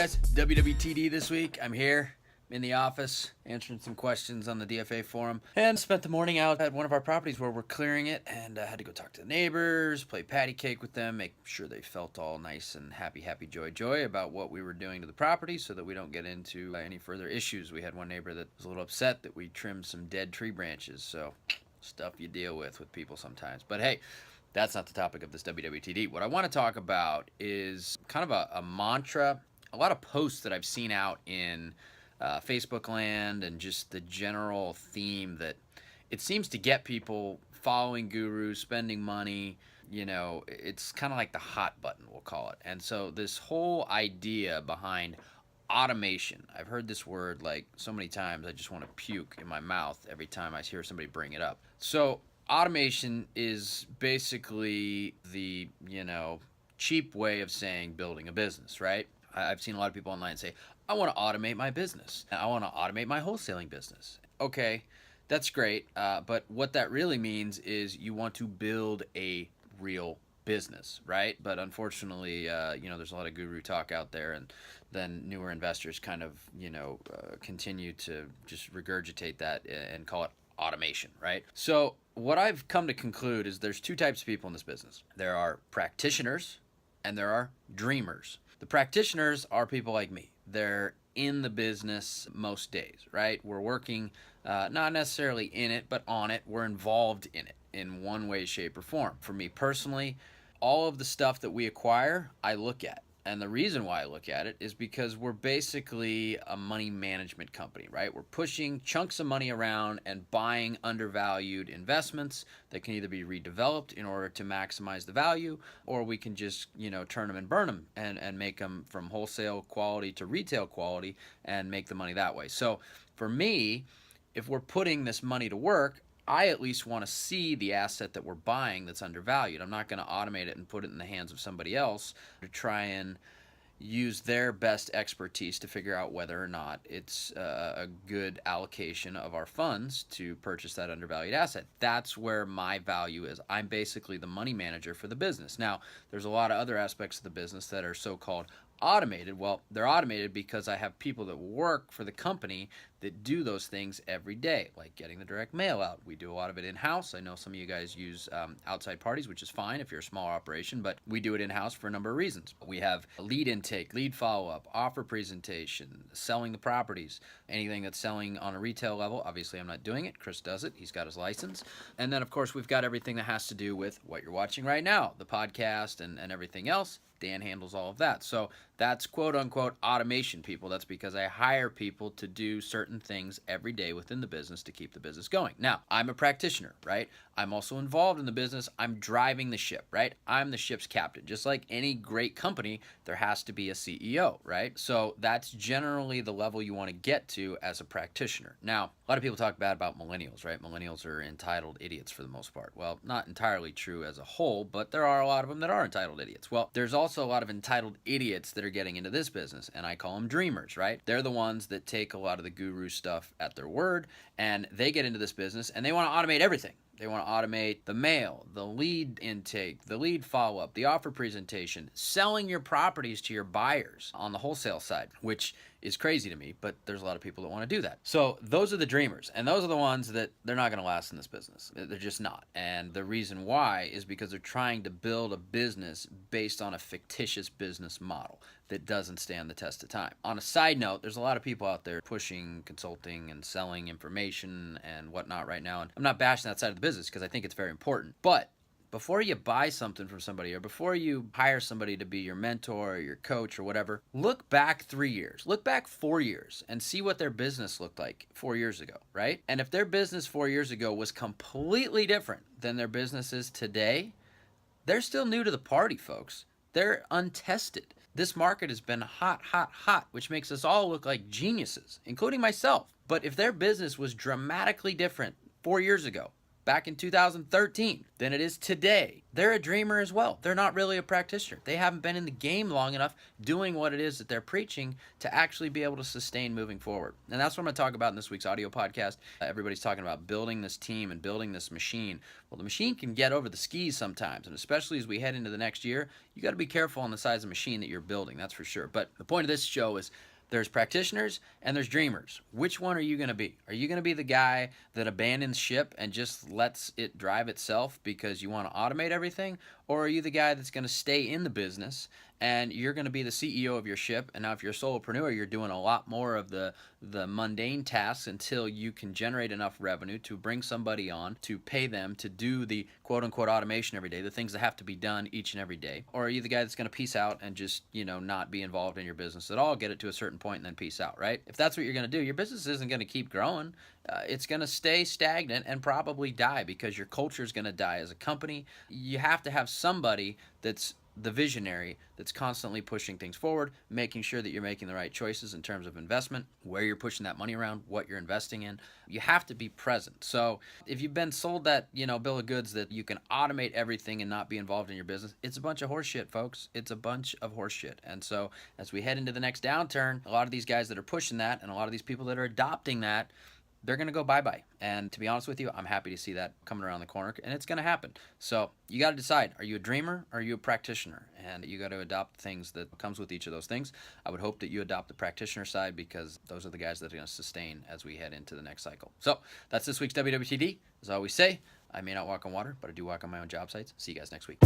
guys, WWTD this week. I'm here in the office answering some questions on the DFA forum, and spent the morning out at one of our properties where we're clearing it, and I had to go talk to the neighbors, play patty cake with them, make sure they felt all nice and happy joy about what we were doing to the property so that we don't get into any further issues. We had one neighbor that was a little upset that we trimmed some dead tree branches, so stuff you deal with people sometimes. But hey, that's not the topic of this WWTD. What I want to talk about is kind of a mantra, a lot of posts that I've seen out in Facebook land, and just the general theme that it seems to get people following gurus, spending money. You know, it's kind of like the hot button, we'll call it. And so this whole idea behind automation, I've heard this word like so many times I just want to puke in my mouth every time I hear somebody bring it up. So automation is basically the, cheap way of saying building a business, right? I've seen a lot of people online say, I want to automate my business. I want to automate my wholesaling business. Okay, that's great. But what that really means is you want to build a real business, right? But unfortunately, there's a lot of guru talk out there, and then newer investors kind of, continue to just regurgitate that and call it automation, right? So what I've come to conclude is there's two types of people in this business. There are practitioners and there are dreamers. The practitioners are people like me. They're in the business most days, right? We're working, not necessarily in it, but on it. We're involved in it in one way, shape, or form. For me personally, all of the stuff that we acquire, I look at. And the reason why I look at it is because we're basically a money management company, right? We're pushing chunks of money around and buying undervalued investments that can either be redeveloped in order to maximize the value, or we can just, turn them and burn them and make them from wholesale quality to retail quality and make the money that way. So for me, if we're putting this money to work, I at least want to see the asset that we're buying that's undervalued. I'm not going to automate it and put it in the hands of somebody else to try and use their best expertise to figure out whether or not it's a good allocation of our funds to purchase that undervalued asset. That's where my value is. I'm basically the money manager for the business. Now, there's a lot of other aspects of the business that are so-called automated. Well, they're automated because I have people that work for the company that do those things every day, like getting the direct mail out. We do a lot of it in-house. I know some of you guys use outside parties, which is fine if you're a smaller operation, but we do it in-house for a number of reasons. We have lead intake, lead follow-up, offer presentation, selling the properties, anything that's selling on a retail level. Obviously, I'm not doing it. Chris does it. He's got his license. And then, of course, we've got everything that has to do with what you're watching right now, the podcast and everything else. Dan handles all of that. So that's quote-unquote automation, people. That's because I hire people to do certain things every day within the business to keep the business going. Now, I'm a practitioner, right? I'm also involved in the business. I'm driving the ship, right? I'm the ship's captain. Just like any great company, there has to be a CEO, right? So that's generally the level you want to get to as a practitioner. Now, a lot of people talk bad about millennials, right? Millennials are entitled idiots for the most part. Well, not entirely true as a whole, but there are a lot of them that are entitled idiots. Well, there's also a lot of entitled idiots that are getting into this business, and I call them dreamers, right? They're the ones that take a lot of the guru stuff at their word, and they get into this business and they want to automate everything. They want to automate the mail, the lead intake, the lead follow-up, the offer presentation, selling your properties to your buyers on the wholesale side, which is crazy to me, but there's a lot of people that want to do that. So those are the dreamers, and those are the ones that they're not going to last in this business. They're just not. And the reason why is because they're trying to build a business based on a fictitious business model that doesn't stand the test of time. On a side note, there's a lot of people out there pushing consulting and selling information and whatnot right now, and I'm not bashing that side of the business because I think it's very important. But before you buy something from somebody, or before you hire somebody to be your mentor or your coach or whatever, look back 3 years, look back 4 years and see what their business looked like 4 years ago, right? And if their business 4 years ago was completely different than their business is today, they're still new to the party, folks. They're untested. This market has been hot, which makes us all look like geniuses, including myself. But if their business was dramatically different 4 years ago, back in 2013 than it is today. They're a dreamer as well. They're not really a practitioner. They haven't been in the game long enough doing what it is that they're preaching to actually be able to sustain moving forward. And that's what I'm going to talk about in this week's audio podcast. Everybody's talking about building this team and building this machine. Well, the machine can get over the skis sometimes, and especially as we head into the next year, you got to be careful on the size of machine that you're building, that's for sure. But the point of this show is there's practitioners and there's dreamers. Which one are you going to be? Are you going to be the guy that abandons ship and just lets it drive itself because you want to automate everything? Or are you the guy that's going to stay in the business and you're going to be the CEO of your ship? And now if you're a solopreneur, you're doing a lot more of the mundane tasks until you can generate enough revenue to bring somebody on, to pay them to do the quote-unquote automation every day, the things that have to be done each and every day. Or are you the guy that's going to peace out and just, not be involved in your business at all, get it to a certain point and then peace out, right? If that's what you're going to do, your business isn't going to keep growing. It's going to stay stagnant and probably die because your culture is going to die as a company. You have to have somebody that's the visionary, that's constantly pushing things forward, making sure that you're making the right choices in terms of investment, where you're pushing that money around, what you're investing in. You have to be present. So if you've been sold that, bill of goods that you can automate everything and not be involved in your business, it's a bunch of horse shit, folks. It's a bunch of horse shit. And so as we head into the next downturn, a lot of these guys that are pushing that and a lot of these people that are adopting that, they're going to go bye-bye. And to be honest with you, I'm happy to see that coming around the corner, and it's going to happen. So you got to decide, are you a dreamer or are you a practitioner? And you got to adopt things that comes with each of those things. I would hope that you adopt the practitioner side because those are the guys that are going to sustain as we head into the next cycle. So that's this week's WWTD. As I always say, I may not walk on water, but I do walk on my own job sites. See you guys next week.